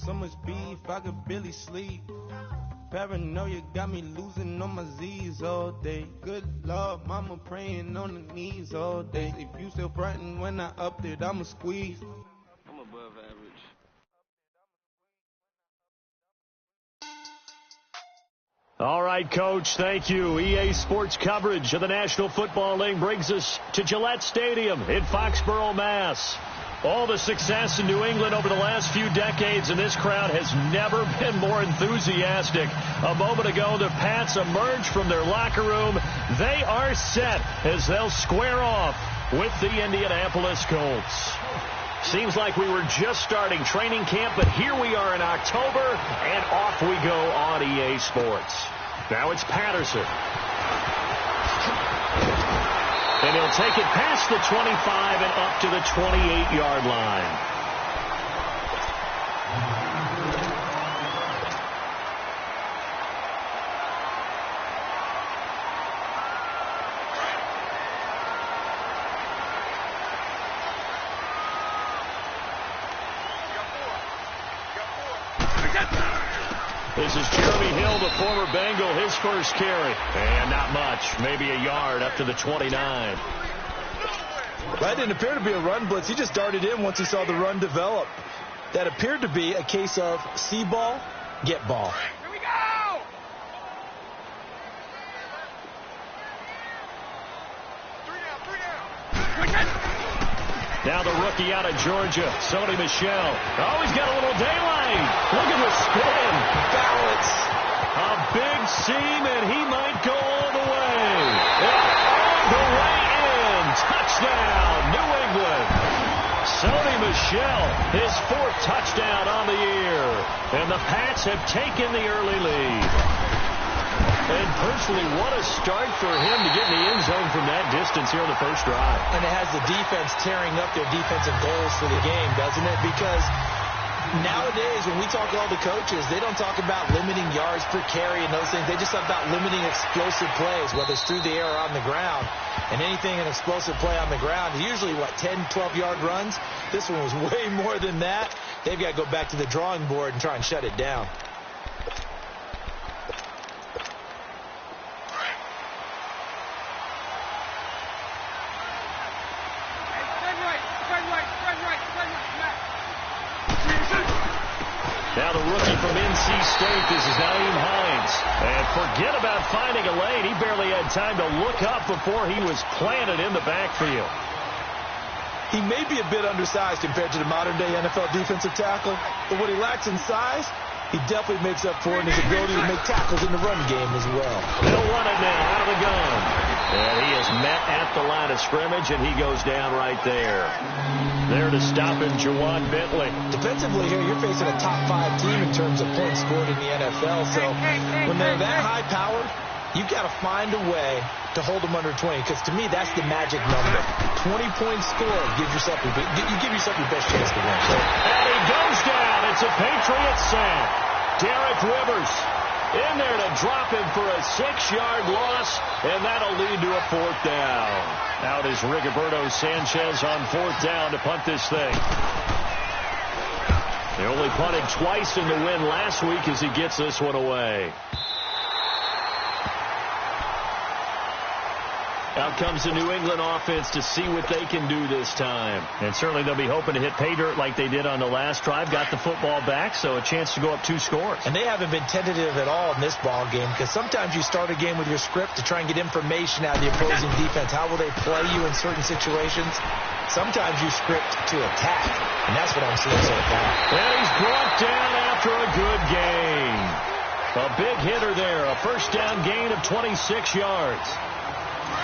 so much beef, I could barely sleep. Paranoia got me losing on my Z's all day. Good Lord, mama praying on the knees all day. If you still frontin' when I upped it, I'ma squeeze. I'm above average. All right, Coach, thank you. EA Sports coverage of the National Football League brings us to Gillette Stadium in Foxborough, Mass. All the success in New England over the last few decades, and this crowd has never been more enthusiastic. A moment ago, the Pats emerged from their locker room. They are set as they'll square off with the Indianapolis Colts. Seems like we were just starting training camp, but here we are in October, and off we go on EA Sports. Now it's Patterson. And he'll take it past the 25 and up to the 28-yard line. This is Jeremy Hill, the former Bengal, his first carry. And not much, maybe a yard up to the 29. That didn't appear to be a run blitz. He just darted in once he saw the run develop. That appeared to be a case of see ball, get ball. Here we go! Three down. Now the rookie out of Georgia, Sony Michel. Oh, he's got a little daylight. Look at the spin. Balance. A big seam, and he might go all the way. All the way in. Touchdown, New England. Sony Michel, his fourth touchdown on the year. And the Pats have taken the early lead. And personally, what a start for him to get in the end zone from that distance here on the first drive. And it has the defense tearing up their defensive goals for the game, doesn't it? Because nowadays, when we talk to all the coaches, they don't talk about limiting yards per carry and those things. They just talk about limiting explosive plays, whether it's through the air or on the ground. And anything an explosive play on the ground is usually, 10, 12-yard runs. This one was way more than that. They've got to go back to the drawing board and try and shut it down. Now the rookie from NC State, this is Naeem Hines. And forget about finding a lane. He barely had time to look up before he was planted in the backfield. He may be a bit undersized compared to the modern-day NFL defensive tackle, but what he lacks in size, he definitely makes up for in his ability to make tackles in the run game as well. They'll run it now out of the gun. And he is met at the line of scrimmage, and he goes down right there. There to stop him, Juwan Bentley. Defensively here, you're facing a top 5 team in terms of points scored in the NFL. So when they're that high-powered, you've got to find a way to hold them under 20. Because to me, that's the magic number. 20-point score, you give yourself your best chance to win. And he goes down. It's a Patriot sack. Derek Rivers in there to drop him for a 6-yard loss, and that'll lead to a 4th down. Out is Rigoberto Sanchez on 4th down to punt this thing. They only punted twice in the win last week as he gets this one away. Out comes the New England offense to see what they can do this time. And certainly they'll be hoping to hit pay dirt like they did on the last drive. Got the football back, so a chance to go up 2 scores. And they haven't been tentative at all in this ball game, because sometimes you start a game with your script to try and get information out of the opposing defense. How will they play you in certain situations? Sometimes you script to attack, and that's what I'm seeing so far. And he's brought down after a good gain. A big hitter there, a first down gain of 26 yards.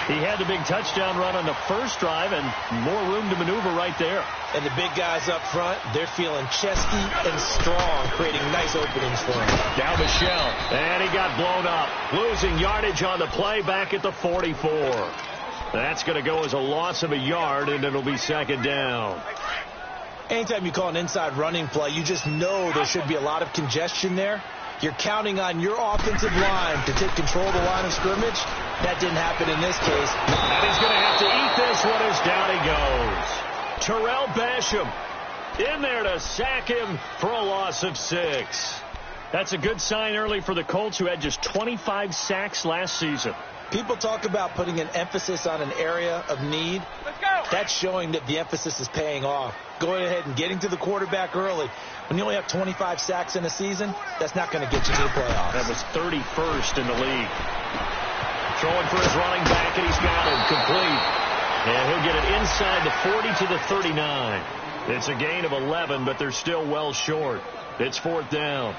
He had the big touchdown run on the first drive and more room to maneuver right there. And the big guys up front, they're feeling chesty and strong, creating nice openings for him. Down Michel, and he got blown up. Losing yardage on the play back at the 44. That's going to go as a loss of a yard, and it'll be 2nd down. Anytime you call an inside running play, you just know there should be a lot of congestion there. You're counting on your offensive line to take control of the line of scrimmage. That didn't happen in this case. And he's going to have to eat this one as down he goes. Terrell Basham In there to sack him for a loss of 6. That's a good sign early for the Colts, who had just 25 sacks last season. People talk about putting an emphasis on an area of need. That's showing that the emphasis is paying off. Going ahead and getting to the quarterback early. When you only have 25 sacks in a season, that's not going to get you to the playoffs. That was 31st in the league. Throwing for his running back, and he's got him complete. And he'll get it inside the 40 to the 39. It's a gain of 11, but they're still well short. It's 4th down.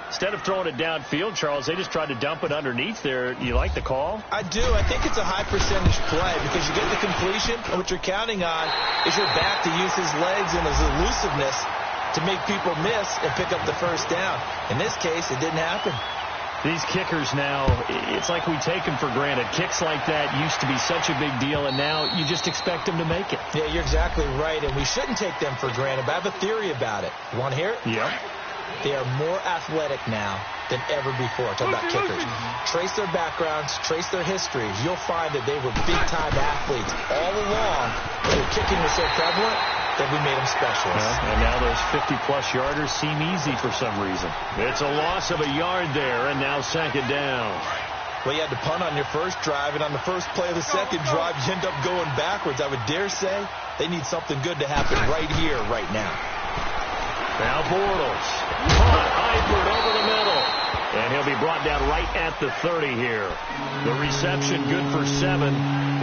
Instead of throwing it downfield, Charles, they just tried to dump it underneath there. You like the call? I do. I think it's a high percentage play because you get the completion, and what you're counting on is your back to use his legs and his elusiveness to make people miss and pick up the first down. In this case, it didn't happen. These kickers now, it's like we take them for granted. Kicks like that used to be such a big deal, and now you just expect them to make it. Yeah, you're exactly right, and we shouldn't take them for granted, but I have a theory about it. You want to hear it? Yeah. They are more athletic now than ever before. Talk about kickers. Trace their backgrounds, trace their histories. You'll find that they were big-time athletes all along. Their kicking was so prevalent that we made them specialists. And now those 50-plus yarders seem easy for some reason. It's a loss of a yard there, and now 2nd down. Well, you had to punt on your first drive, and on the first play of the second drive, you end up going backwards. I would dare say they need something good to happen right here, right now. Now Bortles. Caught Eifert over the middle. And he'll be brought down right at the 30 here. The reception good for 7.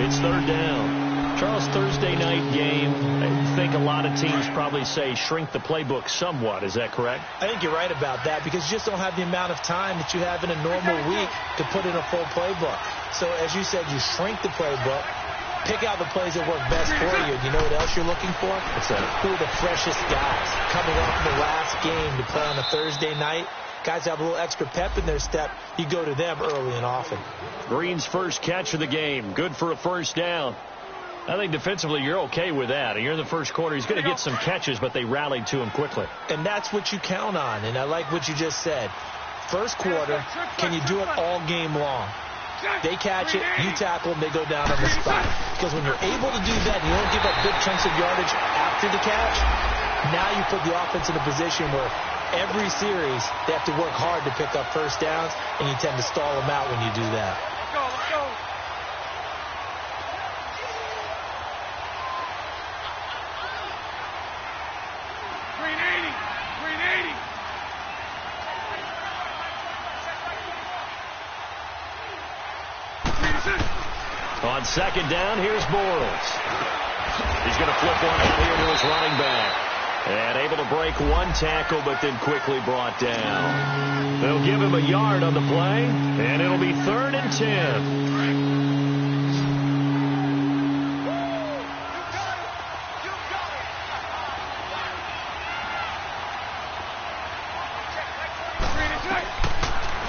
It's 3rd down. Charles, Thursday night game, I think a lot of teams probably say shrink the playbook somewhat. Is that correct? I think you're right about that because you just don't have the amount of time that you have in a normal week to put in a full playbook. So, as you said, you shrink the playbook. Pick out the plays that work best for you. You know what else you're looking for? What's that? Who are the freshest guys coming off the last game to play on a Thursday night? Guys have a little extra pep in their step. You go to them early and often. Green's first catch of the game. Good for a first down. I think defensively you're okay with that. You're in the first quarter. He's going to get some catches, but they rallied to him quickly. And that's what you count on. And I like what you just said. First quarter, can you do it all game long? They catch it, you tackle them, they go down on the spot. Because when you're able to do that, you don't give up big chunks of yardage after the catch, now you put the offense in a position where every series they have to work hard to pick up first downs, and you tend to stall them out when you do that. Let's go. On 2nd down, here's Bortles. He's going to flip one out here to his running back. And able to break one tackle, but then quickly brought down. They'll give him a yard on the play, and it'll be 3rd and 10.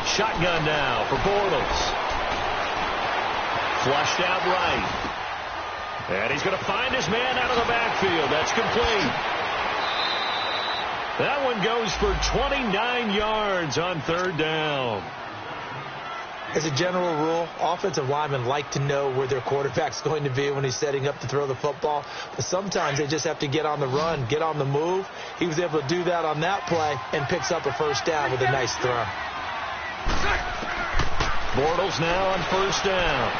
Shotgun now for Bortles. Flushed out right. And he's going to find his man out of the backfield. That's complete. That one goes for 29 yards on 3rd down. As a general rule, offensive linemen like to know where their quarterback's going to be when he's setting up to throw the football. But sometimes they just have to get on the run, get on the move. He was able to do that on that play and picks up a first down with a nice throw. Bortles now on 1st down.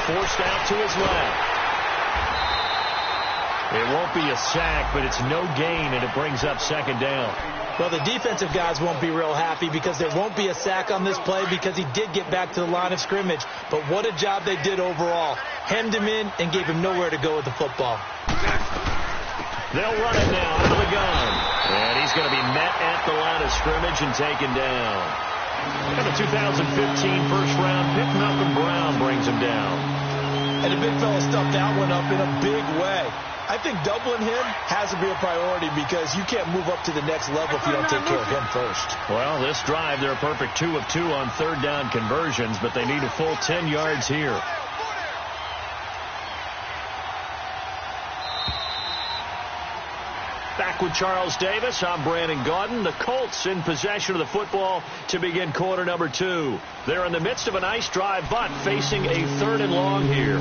Forced out to his left. It won't be a sack, but it's no gain, and it brings up 2nd down. Well, the defensive guys won't be real happy because there won't be a sack on this play because he did get back to the line of scrimmage. But what a job they did overall. Hemmed him in and gave him nowhere to go with the football. They'll run it now out of the gun. And he's going to be met at the line of scrimmage and taken down. And the 2015 first-round pick, Malcolm Brown, brings him down. And the big fella stuffed that one up in a big way. I think doubling him has to be a priority because you can't move up to the next level if you don't take care of him first. Well, this drive, they're a perfect 2 of 2 on 3rd down conversions, but they need a full 10 yards here. Back with Charles Davis, I'm Brandon Gaudin. The Colts in possession of the football to begin quarter number 2. They're in the midst of a nice drive, but facing a 3rd and long here.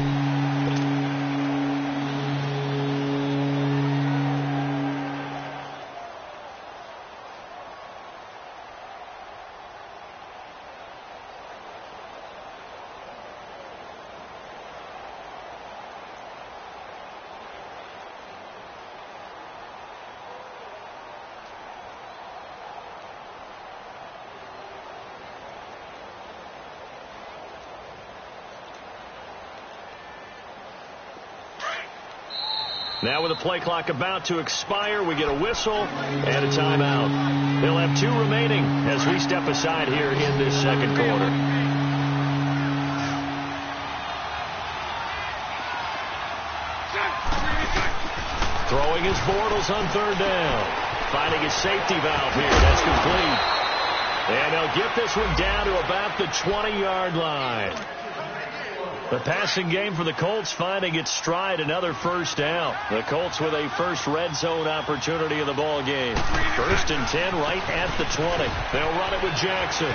Now with the play clock about to expire, we get a whistle and a timeout. They'll have 2 remaining as we step aside here in this second quarter. Throwing his Bortles on 3rd down. Finding his safety valve here. That's complete. And they'll get this one down to about the 20-yard line. The passing game for the Colts finding its stride, another 1st down. The Colts with a first red zone opportunity of the ball game. 1st and 10 right at the 20. They'll run it with Jackson.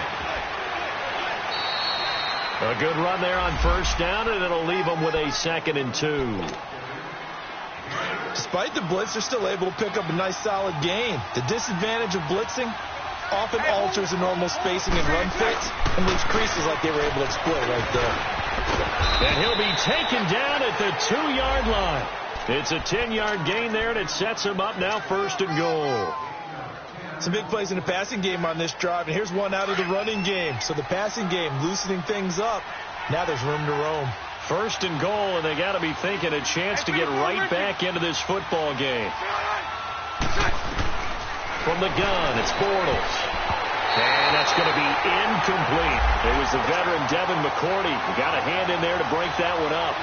A good run there on 1st down, and it'll leave them with a 2nd and 2. Despite the blitz, they're still able to pick up a nice, solid gain. The disadvantage of blitzing often alters the normal spacing and run fits and leaves creases like they were able to exploit right there. And he'll be taken down at the 2-yard line. It's a 10-yard gain there, and it sets him up now 1st and goal. Some big plays in the passing game on this drive, and here's one out of the running game. So the passing game loosening things up. Now there's room to roam. 1st and goal, and they got to be thinking a chance to get right back into this football game. From the gun, it's Bortles. And that's going to be incomplete. It was the veteran Devin McCourty who got a hand in there to break that one up.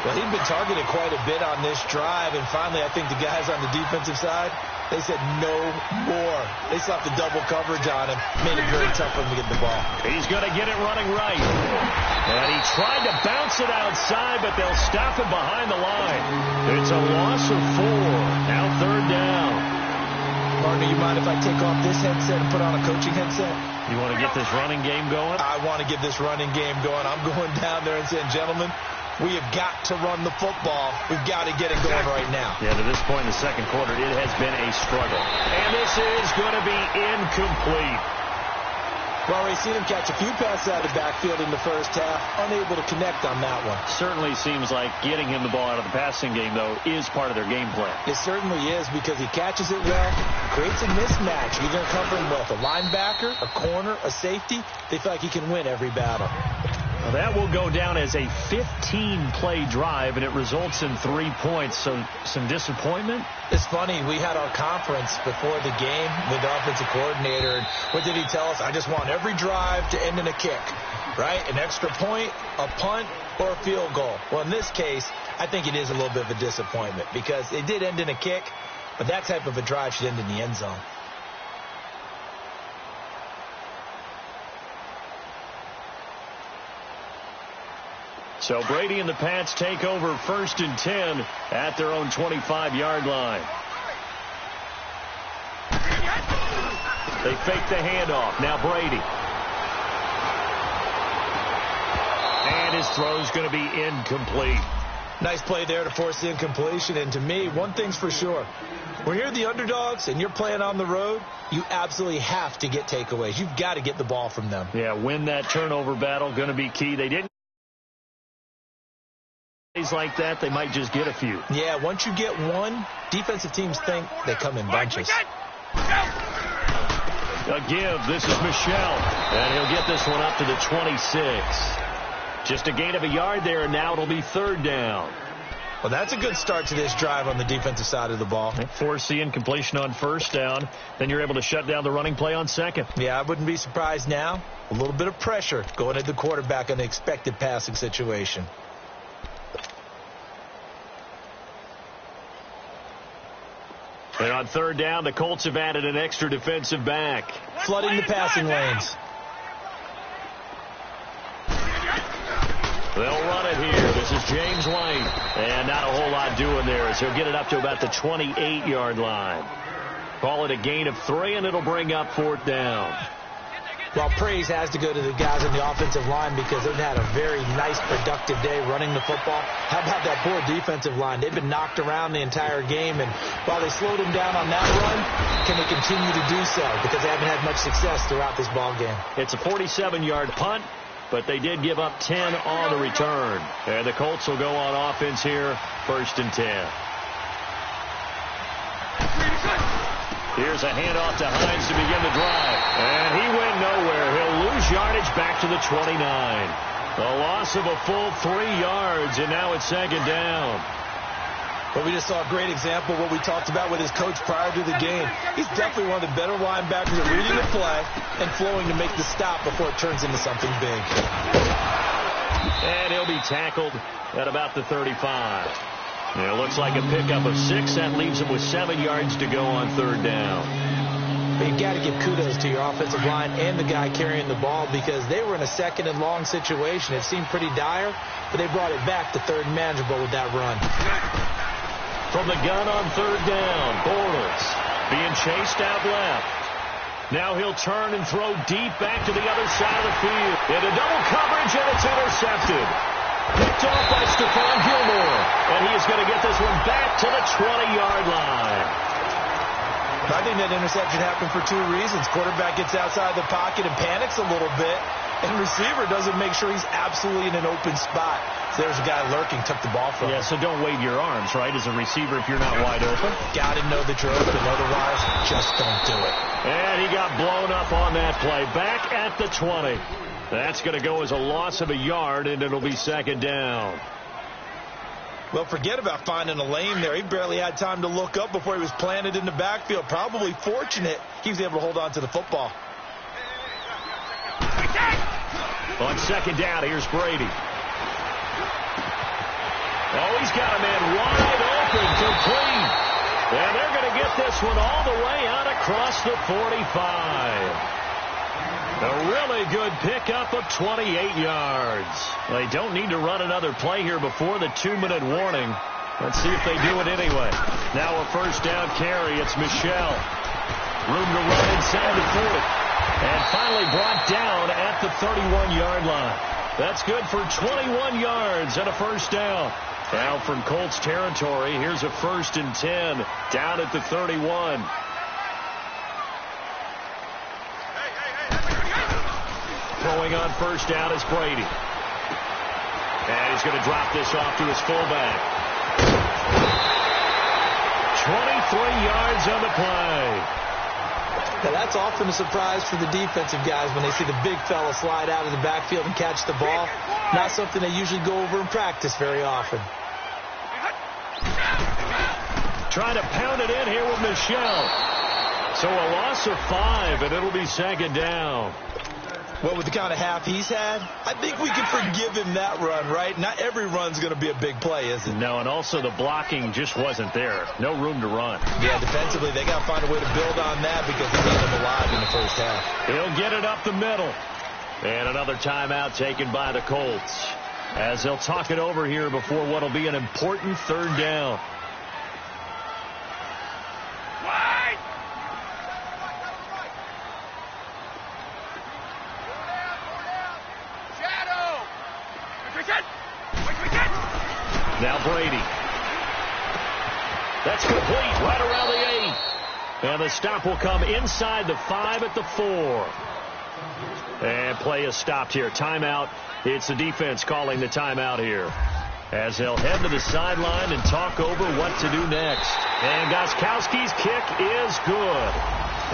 Well, he'd been targeted quite a bit on this drive, and finally I think the guys on the defensive side, they said no more. They slapped the double coverage on him, made it very tough for him to get the ball. He's going to get it running right. And he tried to bounce it outside, but they'll stop him behind the line. It's a loss of 4. Now 3rd down. Martin, you mind if I take off this headset and put on a coaching headset? You want to get this running game going? I want to get this running game going. I'm going down there and saying, gentlemen, we have got to run the football. We've got to get it going right now. Yeah, to this point in the second quarter, it has been a struggle. And this is going to be incomplete. We've already seen him catch a few passes out of the backfield in the first half, unable to connect on that one. Certainly seems like getting him the ball out of the passing game, though, is part of their game plan. It certainly is, because he catches it well, creates a mismatch. You're going to cover him with a linebacker, a corner, a safety. They feel like he can win every battle. Well, that will go down as a 15-play drive, and it results in 3 points. So some disappointment? It's funny. We had our conference before the game with the offensive coordinator, and what did he tell us? I just want every drive to end in a kick, right? An extra point, a punt, or a field goal. Well, in this case, I think it is a little bit of a disappointment because it did end in a kick, but that type of a drive should end in the end zone. So Brady and the Pats take over 1st and 10 at their own 25-yard line. They fake the handoff. Now Brady. And his throw's going to be incomplete. Nice play there to force the incompletion. And to me, one thing's for sure. When you're the underdogs and you're playing on the road, you absolutely have to get takeaways. You've got to get the ball from them. Yeah, win that turnover battle. Going to be key. They didn't. Like that, they might just get a few. Yeah, once you get one, defensive teams think they come in bunches. A give. This is Michel. And he'll get this one up to the 26. Just a gain of a yard there, and now it'll be 3rd down. Well, that's a good start to this drive on the defensive side of the ball. Force the incompletion on 1st down. Then you're able to shut down the running play on 2nd. Yeah, I wouldn't be surprised now. A little bit of pressure going at the quarterback on the expected passing situation. And on 3rd down, the Colts have added an extra defensive back. Flooding the passing lanes. They'll run it here. This is James White. And not a whole lot doing there as he'll get it up to about the 28-yard line. Call it a gain of 3, and it'll bring up 4th down. Well, praise has to go to the guys on the offensive line because they've had a very nice, productive day running the football. How about that poor defensive line? They've been knocked around the entire game, and while they slowed them down on that run, can they continue to do so? Because they haven't had much success throughout this ball game. It's a 47-yard punt, but they did give up 10 on the return. And the Colts will go on offense here, 1st and 10. Here's a handoff to Hines to begin the drive. And he went nowhere. He'll lose yardage back to the 29. A loss of a full 3 yards, and now it's 2nd down. But we just saw a great example of what we talked about with his coach prior to the game. He's definitely one of the better linebackers at reading the play and flowing to make the stop before it turns into something big. And he'll be tackled at about the 35. It looks like a pickup of 6. That leaves him with 7 yards to go on third down. But you got to give kudos to your offensive line and the guy carrying the ball because they were in a second and long situation. It seemed pretty dire, but they brought it back to third and manageable with that run. From the gun on third down, Bortles being chased out left. Now he'll turn and throw deep back to the other side of the field. Into double coverage, and it's intercepted. Picked off by Stephon Gilmore. And he is going to get this one back to the 20-yard line. I think that interception happened for 2 reasons. Quarterback gets outside the pocket and panics a little bit. And receiver doesn't make sure he's absolutely in an open spot. So there's a guy lurking, took the ball from him. Yeah, so don't wave your arms, right, as a receiver if you're not wide open. Got to know that you're open. Otherwise, just don't do it. And he got blown up on that play. Back at the 20. That's going to go as a loss of a yard, and it'll be second down. Well, forget about finding a lane there. He barely had time to look up before he was planted in the backfield. Probably fortunate he was able to hold on to the football. On second down, here's Brady. Oh, he's got a man wide open, complete. And they're going to get this one all the way out across the 45. A really good pickup of 28 yards. They don't need to run another play here before the 2-minute warning. Let's see if they do it anyway. Now a first down carry. It's Michel. Room to run inside the 40. And finally brought down at the 31-yard line. That's good for 21 yards and a first down. Now from Colts territory, here's a 1st and 10 down at the 31. Throwing on first down is Brady. And he's going to drop this off to his fullback. 23 yards on the play. Now, that's often a surprise for the defensive guys when they see the big fella slide out of the backfield and catch the ball. Not something they usually go over in practice very often. Trying to pound it in here with Michel. So a loss of 5, and it'll be second down. Well, with the kind of half he's had, I think we can forgive him that run, right? Not every run's going to be a big play, is it? No, and also the blocking just wasn't there. No room to run. Yeah, defensively, they got to find a way to build on that because they need him alive in the first half. He'll get it up the middle. And another timeout taken by the Colts as they'll talk it over here before what'll be an important third down. Now Brady. That's complete right around the 8. And the stop will come inside the 5 at the 4. And play is stopped here. Timeout. It's the defense calling the timeout here as they'll head to the sideline and talk over what to do next. And Gostkowski's kick is good.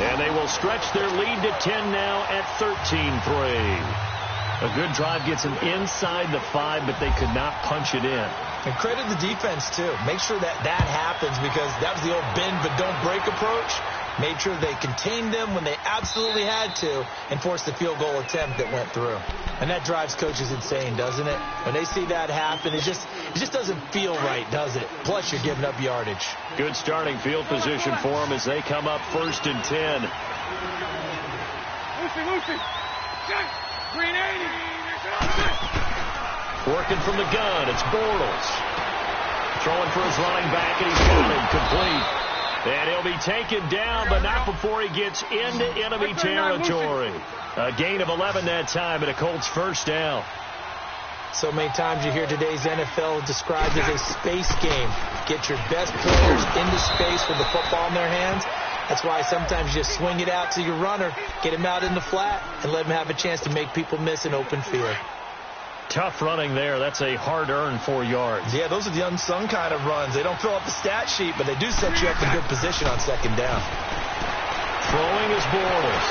And they will stretch their lead to 10 now at 13-3. A good drive gets them inside the 5, but they could not punch it in. And credit the defense, too. Make sure that happens because that was the old bend but don't break approach. Made sure they contained them when they absolutely had to and forced the field goal attempt that went through. And that drives coaches insane, doesn't it? When they see that happen, it just doesn't feel right, does it? Plus, you're giving up yardage. Good starting field position for them as they come up 1st and 10. Lucy. Green 80. Working from the gun, it's Bortles. Throwing for his running back, and he's got it complete. And he'll be taken down, but not before he gets into enemy territory. A gain of 11 that time, and a Colts first down. So many times you hear today's NFL described as a space game. Get your best players into space with the football in their hands. That's why sometimes you just swing it out to your runner, get him out in the flat, and let him have a chance to make people miss an open field. Tough running there. That's a hard-earned 4 yards. Yeah, those are the unsung kind of runs. They don't fill up the stat sheet, but they do set you up in good position on second down. Throwing is Bortles.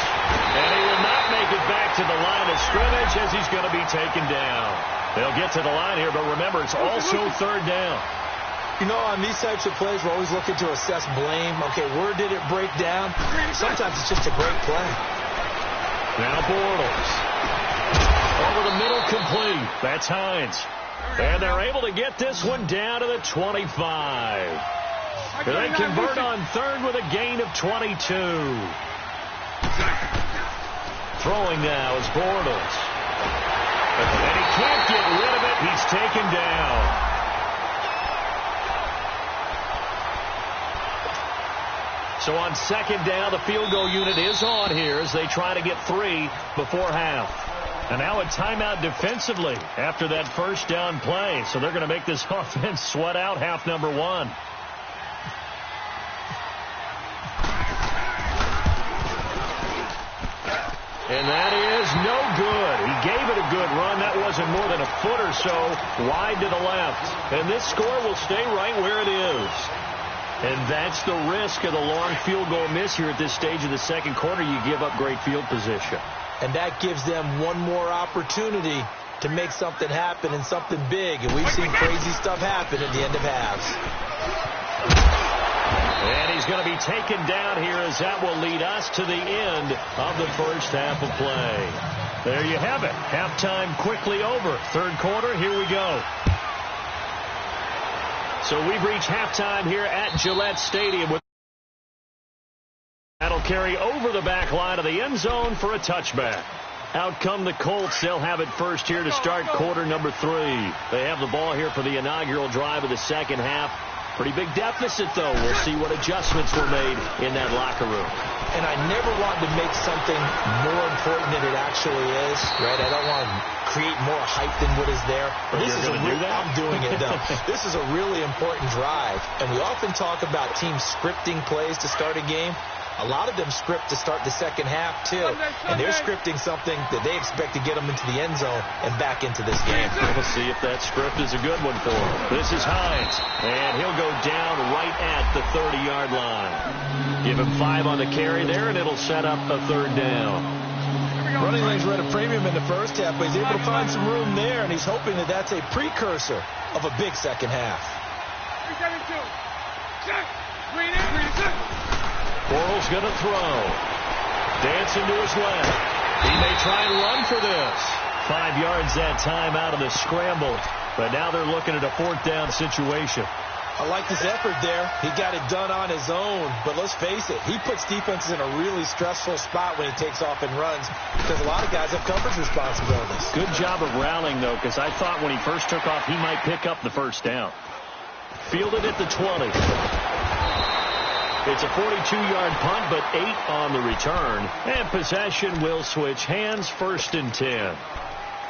And he will not make it back to the line of scrimmage as he's going to be taken down. They'll get to the line here, but remember, it's also third down. You know, on these types of plays, we're always looking to assess blame. Okay, where did it break down? Sometimes it's just a great play. Now Bortles. Over the middle, complete. That's Hines. And they're able to get this one down to the 25. They convert on third with a gain of 22. Throwing now is Bortles. And he can't get rid of it. He's taken down. So on second down, the field goal unit is on here as they try to get 3 before half. And now a timeout defensively after that first down play. So they're going to make this offense sweat out half number 1. And that is no good. He gave it a good run. That wasn't more than a foot or so wide to the left. And this score will stay right where it is. And that's the risk of the long field goal miss here at this stage of the second quarter. You give up great field position. And that gives them one more opportunity to make something happen and something big. And we've seen crazy stuff happen at the end of halves. And he's going to be taken down here as that will lead us to the end of the first half of play. There you have it. Halftime quickly over. Third quarter, here we go. So we've reached halftime here at Gillette Stadium. That'll carry over the back line of the end zone for a touchback. Out come the Colts. They'll have it first here to start quarter number 3. They have the ball here for the inaugural drive of the second half. Pretty big deficit, though. We'll see what adjustments were made in that locker room. And I never want to make something more important than it actually is, right? I don't want to create more hype than what is there. But this is I'm doing it, though. This is a really important drive. And we often talk about teams scripting plays to start a game. A lot of them script to start the second half, too. And they're scripting something that they expect to get them into the end zone and back into this game. We'll see if that script is a good one for him. This is Hines. And he'll go down right at the 30-yard line. Give him 5 on the carry there, and it'll set up a third down. Running lanes were at a premium in the first half, but he's able to find some room there, and he's hoping that that's a precursor of a big second half. 3-7-2. Check. Green in. Bortles going to throw. Dancing to his left. He may try and run for this. 5 yards that time out of the scramble. But now they're looking at a fourth down situation. I like his effort there. He got it done on his own. But let's face it, he puts defenses in a really stressful spot when he takes off and runs because a lot of guys have coverage responsibilities. Good job of rallying, though, because I thought when he first took off, he might pick up the first down. Fielded at the 20. It's a 42-yard punt, but 8 on the return. And possession will switch hands, 1st and 10.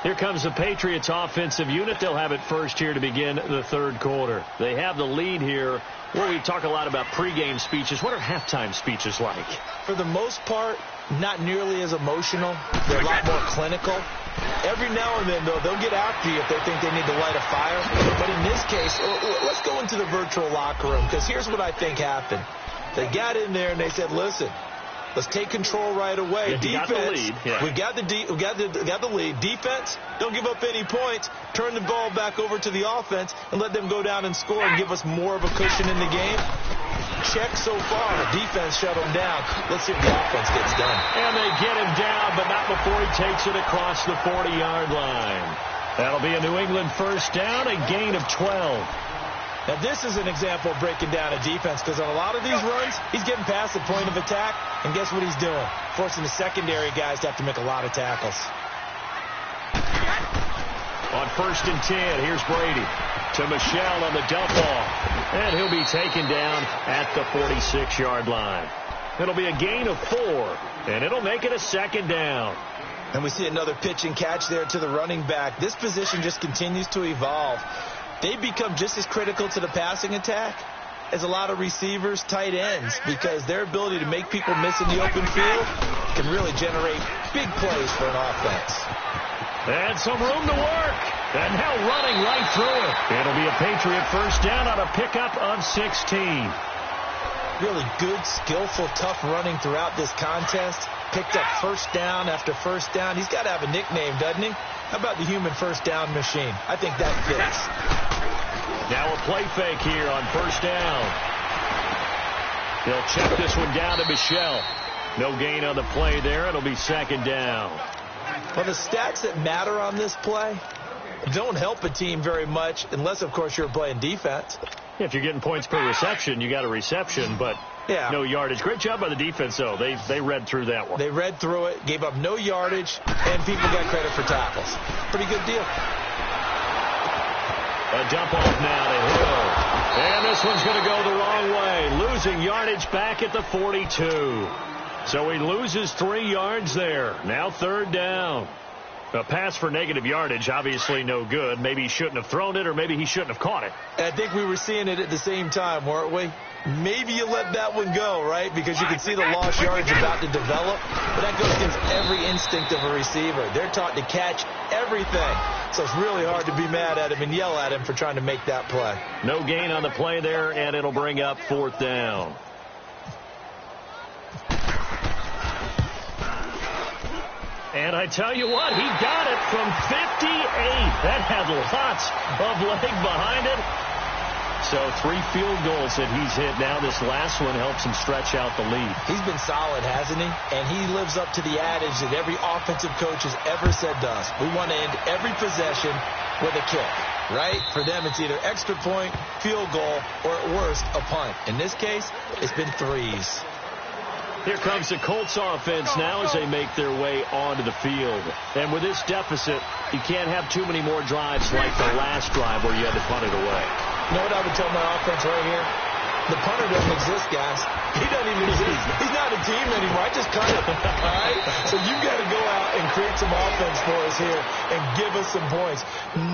Here comes the Patriots offensive unit. They'll have it first here to begin the third quarter. They have the lead here. Well, we talk a lot about pregame speeches. What are halftime speeches like? For the most part, not nearly as emotional. They're a lot more clinical. Every now and then, though, they'll get after you if they think they need to light a fire. But in this case, let's go into the virtual locker room, because here's what I think happened. They got in there and they said, listen, let's take control right away. Defense, we got the lead. Defense, don't give up any points. Turn the ball back over to the offense and let them go down and score and give us more of a cushion in the game. Check so far. The defense shut him down. Let's see if the offense gets done. And they get him down, but not before he takes it across the 40-yard line. That'll be a New England first down, a gain of 12. Now, this is an example of breaking down a defense, because on a lot of these runs, he's getting past the point of attack, and guess what he's doing? Forcing the secondary guys to have to make a lot of tackles. On 1st and 10, here's Brady to Michelle on the dump off, and he'll be taken down at the 46-yard line. It'll be a gain of 4, and it'll make it a second down. And we see another pitch and catch there to the running back. This position just continues to evolve. They become just as critical to the passing attack as a lot of receivers, tight ends, because their ability to make people miss in the open field can really generate big plays for an offense. And some room to work. And now running right through it. It'll be a Patriot first down on a pickup of 16. Really good, skillful, tough running throughout this contest. Picked up first down after first down. He's got to have a nickname, doesn't he? How about the human first down machine? I think that fits. Now a play fake here on first down. They'll check this one down to Michelle. No gain on the play there. It'll be second down. Well, the stats that matter on this play don't help a team very much unless, of course, you're playing defense. If you're getting points per reception, you got a reception, but no yardage. Great job by the defense, though. They read through that one. They read through it, gave up no yardage, and people got credit for tackles. Pretty good deal. A dump off now to Hill. And this one's going to go the wrong way. Losing yardage back at the 42. So he loses 3 yards there. Now third down. A pass for negative yardage, obviously no good. Maybe he shouldn't have thrown it, or maybe he shouldn't have caught it. I think we were seeing it at the same time, weren't we? Maybe you let that one go, right? Because you can see the lost yardage about to develop. But that goes against every instinct of a receiver. They're taught to catch everything. So it's really hard to be mad at him and yell at him for trying to make that play. No gain on the play there, and it'll bring up fourth down. And I tell you what, he got it from 58. That had lots of leg behind it. So 3 field goals that he's hit now. This last one helps him stretch out the lead. He's been solid, hasn't he? And he lives up to the adage that every offensive coach has ever said to us. We want to end every possession with a kick, right? For them, it's either extra point, field goal, or at worst, a punt. In this case, it's been 3s. Here comes the Colts offense now as they make their way onto the field. And with this deficit, you can't have too many more drives like the last drive where you had to punt it away. You know what I would tell my offense right here? The punter doesn't exist, guys. He doesn't even exist. He's not a team anymore. I just cut it. All right? So you got to go out and create some offense for us here and give us some points.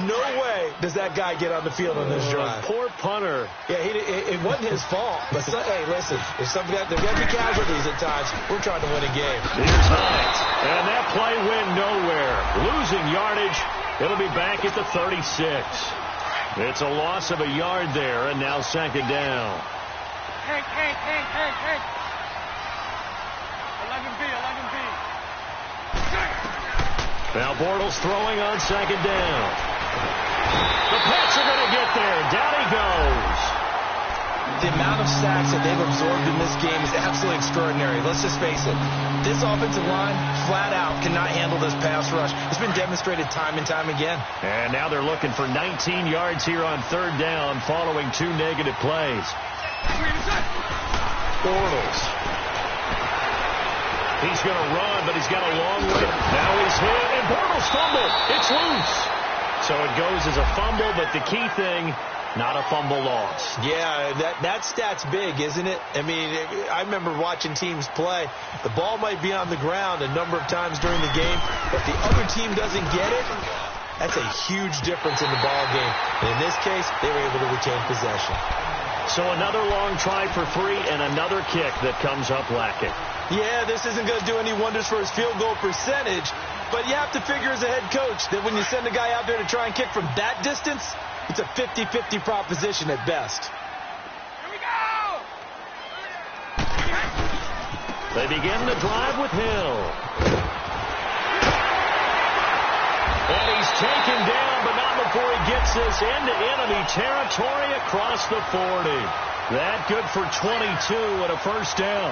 No way does that guy get on the field on this drive. Poor punter. Yeah, it wasn't his fault. But, hey, listen, there's got to be casualties at times. We're trying to win a game. Here's Hines. And that play went nowhere. Losing yardage. It'll be back at the 36. It's a loss of a yard there, and now second down. Hank. 11B. Now Bortles throwing on second down. The Pats are going to get there. Down he goes. The amount of sacks that they've absorbed in this game is absolutely extraordinary. Let's just face it. This offensive line, flat out, cannot handle this pass rush. It's been demonstrated time and time again. And now they're looking for 19 yards here on third down following 2 negative plays. Bortles. He's going to run, but he's got a long way. Now he's hit, and Bortles fumbled. It's loose. So it goes as a fumble, but the key thing, not a fumble loss. Yeah, that stat's big, isn't it? I mean, I remember watching teams play. The ball might be on the ground a number of times during the game, but if the other team doesn't get it, that's a huge difference in the ball game. And in this case, they were able to retain possession. So another long try for 3 and another kick that comes up lacking. Yeah, this isn't going to do any wonders for his field goal percentage, but you have to figure as a head coach that when you send a guy out there to try and kick from that distance, it's a 50-50 proposition at best. Here we go! They begin the drive with Hill. And he's taken down, but not before he gets this into enemy territory across the 40. That good for 22 and a first down.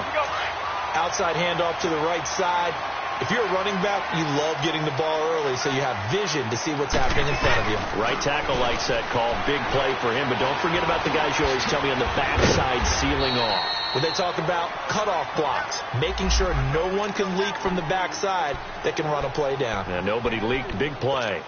Outside handoff to the right side. If you're a running back, you love getting the ball early so you have vision to see what's happening in front of you. Right tackle likes that call. Big play for him, but don't forget about the guys you always tell me on the backside sealing off. When they talk about cutoff blocks, making sure no one can leak from the backside that can run a play down. And nobody leaked. Big play.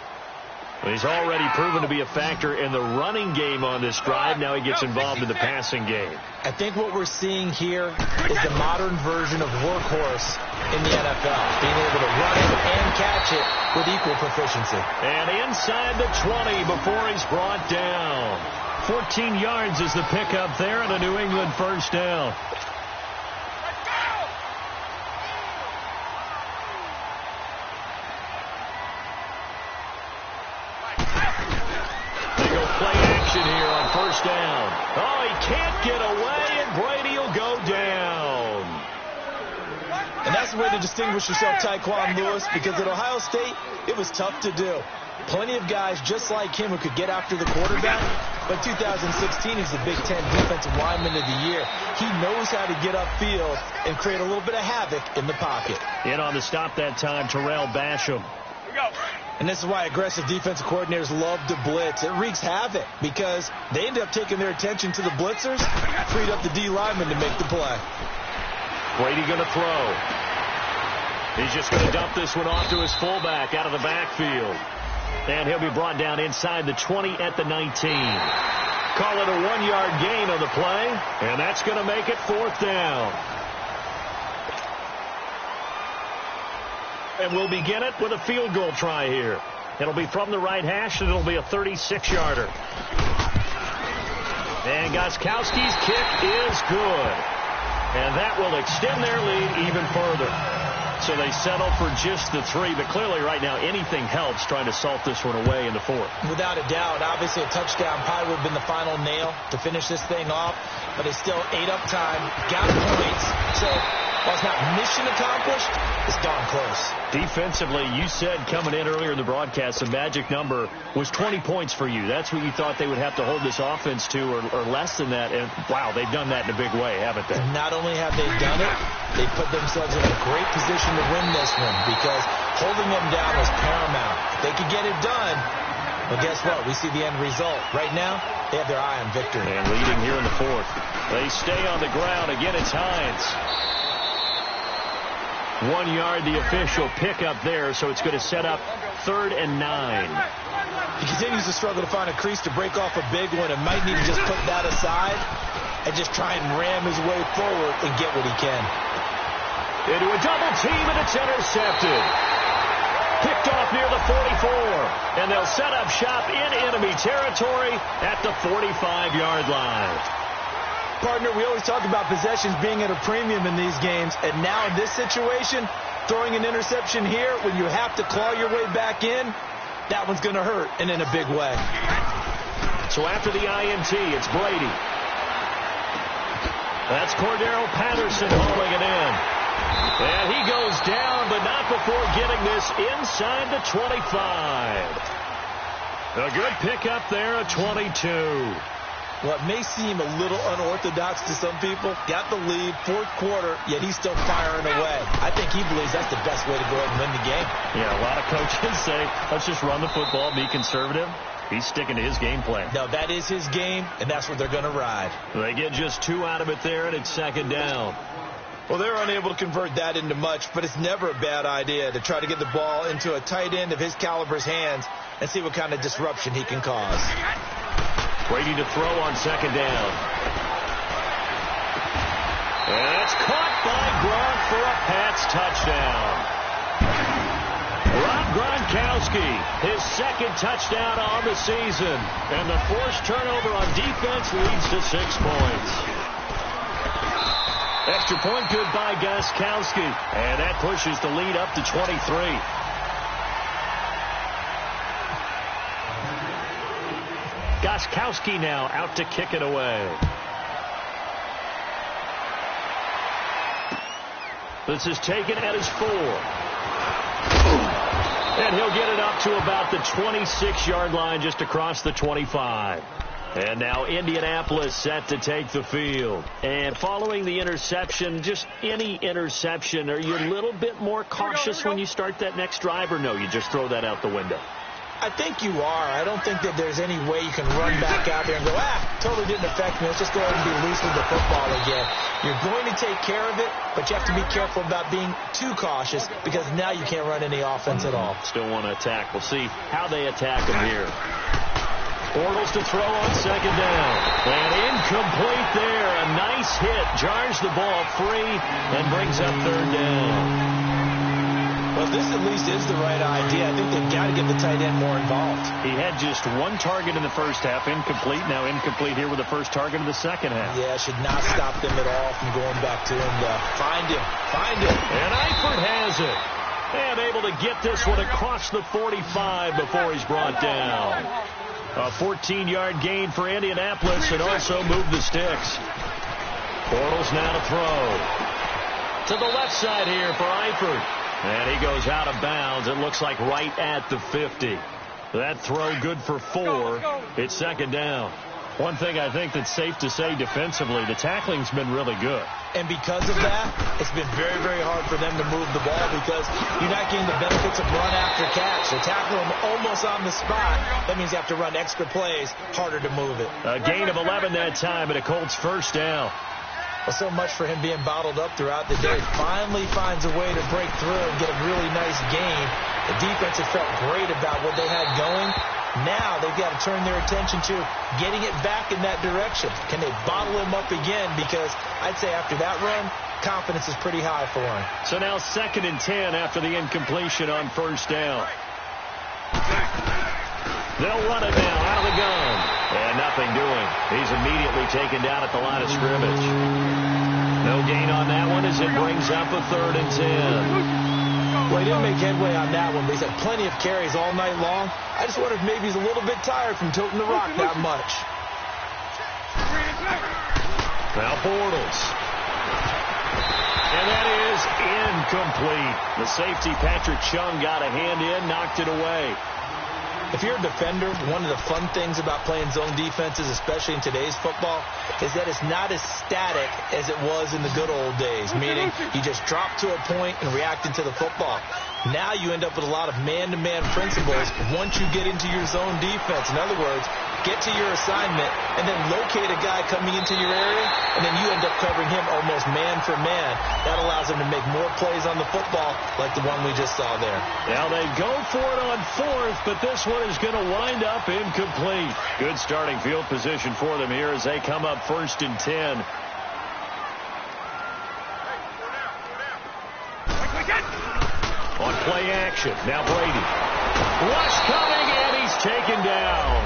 Well, he's already proven to be a factor in the running game on this drive. Now he gets involved in the passing game. I think what we're seeing here is the modern version of workhorse in the NFL, being able to run it and catch it with equal proficiency. And inside the 20 before he's brought down. 14 yards is the pickup there and a New England first down. They go play action here on first down. Oh, he can't get away, and Brady will go down. And that's the way to distinguish yourself, Tyquan Lewis, because at Ohio State, it was tough to do. Plenty of guys just like him who could get after the quarterback, but 2016 he's the Big Ten Defensive Lineman of the Year. He knows how to get upfield and create a little bit of havoc in the pocket. In on the stop that time, Terrell Basham. Here we go. And this is why aggressive defensive coordinators love to blitz. It wreaks havoc because they end up taking their attention to the blitzers, freed up the D lineman to make the play. Brady going to throw. He's just going to dump this one off to his fullback out of the backfield. And he'll be brought down inside the 20 at the 19. Call it a 1-yard gain on the play, and that's going to make it 4th down. And we'll begin it with a field goal try here. It'll be from the right hash, and it'll be a 36-yarder. And Gostkowski's kick is good. And that will extend their lead even further. So they settle for just the 3, but clearly right now anything helps trying to salt this one away in the 4th. Without a doubt, obviously a touchdown probably would have been the final nail to finish this thing off, but it's still ate up time, got points, so while it's not mission accomplished, it's darn close. Defensively, you said coming in earlier in the broadcast, the magic number was 20 points for you. That's what you thought they would have to hold this offense to, or less than that. And, wow, they've done that in a big way, haven't they? Not only have they done it, they put themselves in a great position to win this one because holding them down was paramount. If they could get it done, well, guess what? We see the end result. Right now, they have their eye on victory. And leading here in the 4th. They stay on the ground. Again, it's Hines. 1 yard, the official pickup there, so it's going to set up 3rd and 9. He continues to struggle to find a crease to break off a big one and might need to just put that aside and just try and ram his way forward and get what he can. Into a double team, and it's intercepted. Picked off near the 44, and they'll set up shop in enemy territory at the 45-yard line. Partner, we always talk about possessions being at a premium in these games, and now in this situation, throwing an interception here when you have to claw your way back in, that one's going to hurt, and in a big way. So after the INT, it's Brady. That's Cordero Patterson hauling it in. And he goes down, but not before getting this inside the 25. A good pickup there at 22. Well, it may seem a little unorthodox to some people. Got the lead, 4th quarter, yet he's still firing away. I think he believes that's the best way to go ahead and win the game. Yeah, a lot of coaches say, let's just run the football, be conservative. He's sticking to his game plan. No, that is his game, and that's what they're going to ride. They get just 2 out of it there, and it's 2nd down. Well, they're unable to convert that into much, but it's never a bad idea to try to get the ball into a tight end of his caliber's hands and see what kind of disruption he can cause. Brady to throw on 2nd down. And it's caught by Gronk for a Pats touchdown. Rob Gronkowski, his 2nd touchdown on the season. And the forced turnover on defense leads to 6 points. Extra point good by Gostkowski. And that pushes the lead up to 23. Gostkowski now out to kick it away. This is taken at his 4. And he'll get it up to about the 26-yard line just across the 25. And now Indianapolis set to take the field. And following the interception, just any interception, are you a little bit more cautious when you start that next drive, or no, you just throw that out the window? I think you are. I don't think that there's any way you can run back out there and go, totally didn't affect me. Let's just go ahead and be loose with the football again. You're going to take care of it, but you have to be careful about being too cautious because now you can't run any offense at all. Still want to attack. We'll see how they attack him here. Bortles to throw on 2nd down. And incomplete there. A nice hit. Jars the ball free and brings up 3rd down. Well, this at least is the right idea. I think they've got to get the tight end more involved. He had just 1 target in the first half, incomplete. Now incomplete here with the first target of the second half. Yeah, should not stop them at all from going back to him. Find him. Find him. And Eifert has it. And able to get this one across the 45 before he's brought down. A 14-yard gain for Indianapolis and also move the sticks. Bortles now to throw. To the left side here for Eifert. And he goes out of bounds. It looks like right at the 50. That throw good for 4. It's second down. One thing I think that's safe to say defensively, the tackling's been really good. And because of that, it's been very, very hard for them to move the ball because you're not getting the benefits of run after catch. They tackle them almost on the spot. That means you have to run extra plays, harder to move it. A gain of 11 that time, and a Colts first down. Well, so much for him being bottled up throughout the day. Finally finds a way to break through and get a really nice gain. The defense has felt great about what they had going. Now they've got to turn their attention to getting it back in that direction. Can they bottle him up again? Because I'd say after that run, confidence is pretty high for him. So now 2nd and 10 after the incompletion on first down. They'll run it now out of the gun. And nothing doing. He's immediately taken down at the line of scrimmage. No gain on that one as it brings up a 3rd and 10. Well, he didn't make headway on that one, but he's had plenty of carries all night long. I just wonder if maybe he's a little bit tired from tilting the rock that much. Now Bortles. And that is incomplete. The safety, Patrick Chung, got a hand in, knocked it away. If you're a defender, one of the fun things about playing zone defenses, especially in today's football, is that it's not as static as it was in the good old days, meaning you just drop to a point and react into the football. Now you end up with a lot of man-to-man principles once you get into your zone defense. In other words, get to your assignment and then locate a guy coming into your area, and then you end up covering him almost man for man. That allows him to make more plays on the football like the one we just saw there. Now they go for it on 4th, but this one is going to wind up incomplete. Good starting field position for them here as they come up 1st and 10. On play action, now Brady. Rush coming, and he's taken down.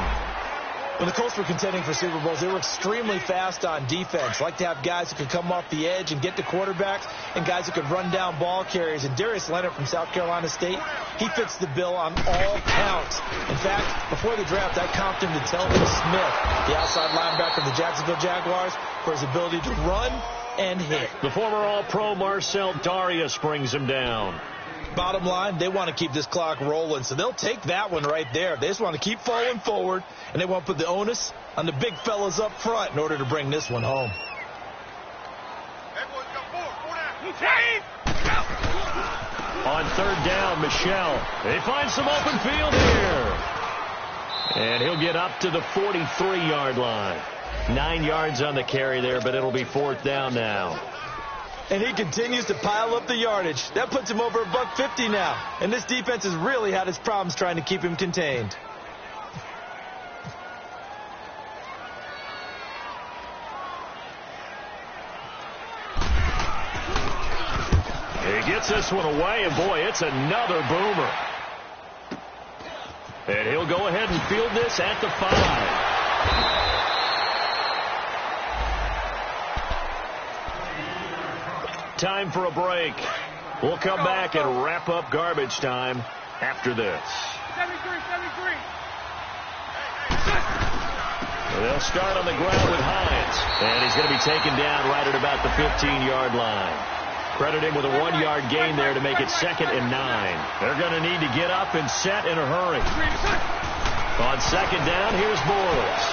When the Colts were contending for Super Bowls, they were extremely fast on defense. Like to have guys who could come off the edge and get to quarterbacks and guys who could run down ball carriers. And Darius Leonard from South Carolina State, he fits the bill on all counts. In fact, before the draft, I comped him to Telvin Smith, the outside linebacker of the Jacksonville Jaguars, for his ability to run and hit. The former All-Pro Marcel Darius brings him down. Bottom line, they want to keep this clock rolling, so they'll take that one right there. They just want to keep falling forward, and they want to put the onus on the big fellas up front in order to bring this one home. On 3rd down, Michelle. They find some open field here. And he'll get up to the 43-yard line. 9 yards on the carry there, but it'll be 4th down now. And he continues to pile up the yardage. That puts him over $150 now. And this defense has really had its problems trying to keep him contained. He gets this one away, and boy, it's another boomer. And he'll go ahead and field this at the 5. Time for a break. We'll come back and wrap up garbage time after this. 73. They'll start on the ground with Hines. And he's going to be taken down right at about the 15-yard line. Credit him with a 1-yard gain there to make it 2nd and 9. They're going to need to get up and set in a hurry. On 2nd down, here's Bortles.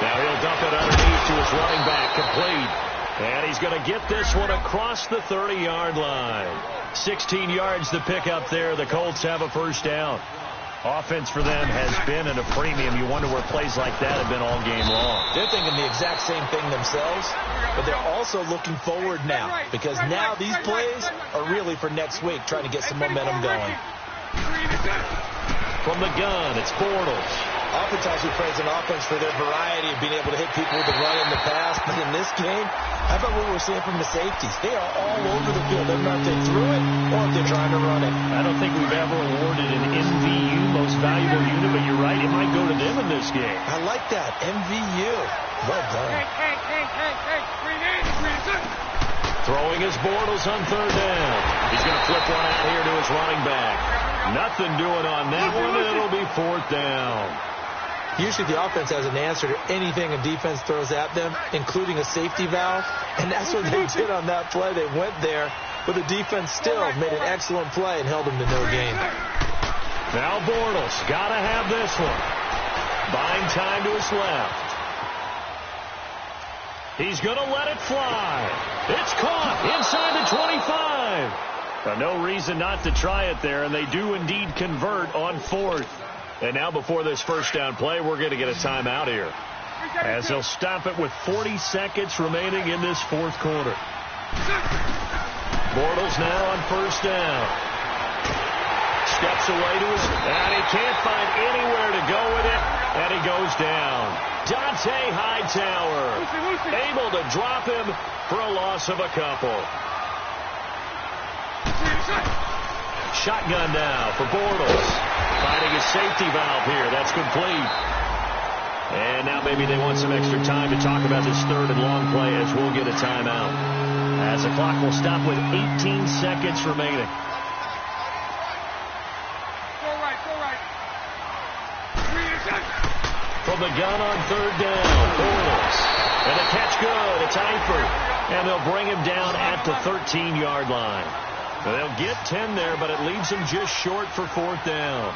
Now he'll dump it underneath to his running back, complete. And he's going to get this one across the 30-yard line. 16 yards to pick up there. The Colts have a first down. Offense for them has been at a premium. You wonder where plays like that have been all game long. They're thinking the exact same thing themselves, but they're also looking forward now because now these plays are really for next week, trying to get some momentum going. From the gun, it's Bortles. Oftentimes we praise an offense for their variety of being able to hit people with the run in the pass, but in this game, how about what we're seeing from the safeties? They are all over the field. Doesn't matter if they threw it or if they're trying to run it. I don't think we've ever awarded an MVU, most valuable unit, but you're right, it might go to them in this game. I like that, MVU. Well done. Throwing his Bortles on 3rd down. He's going to flip one out here to his running back. Nothing doing on that one, and it'll be 4th down. Usually the offense has an answer to anything a defense throws at them, including a safety valve, and that's what they did on that play. They went there, but the defense still made an excellent play and held them to no gain. Now Bortles got to have this one. Buying time to his left. He's going to let it fly. It's caught inside the 25. No reason not to try it there, and they do indeed convert on fourth. And now before this first down play, we're going to get a timeout here, as they'll stop it with 40 seconds remaining in this fourth quarter. Bortles now on first down. Steps away to his, and he can't find anywhere to go with it, and he goes down. Dante Hightower able to drop him for a loss of a couple. Shotgun now for Bortles. Finding his safety valve here. That's complete. And now maybe they want some extra time to talk about this third and long play, as we'll get a timeout, as the clock will stop with 18 seconds remaining. From the gun on third down, Bortles. And the catch good. It's Eifert. And they'll bring him down at the 13-yard line. They'll get 10 there, but it leaves him just short for fourth down.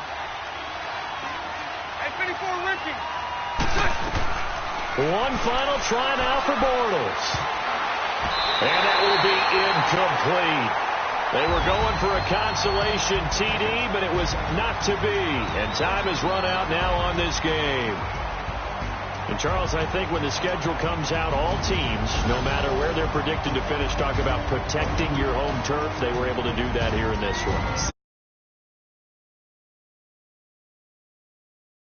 One final try now for Bortles. And that will be incomplete. They were going for a consolation TD, but it was not to be. And time has run out now on this game. And, Charles, I think when the schedule comes out, all teams, no matter where they're predicted to finish, talk about protecting your home turf. They were able to do that here in this one.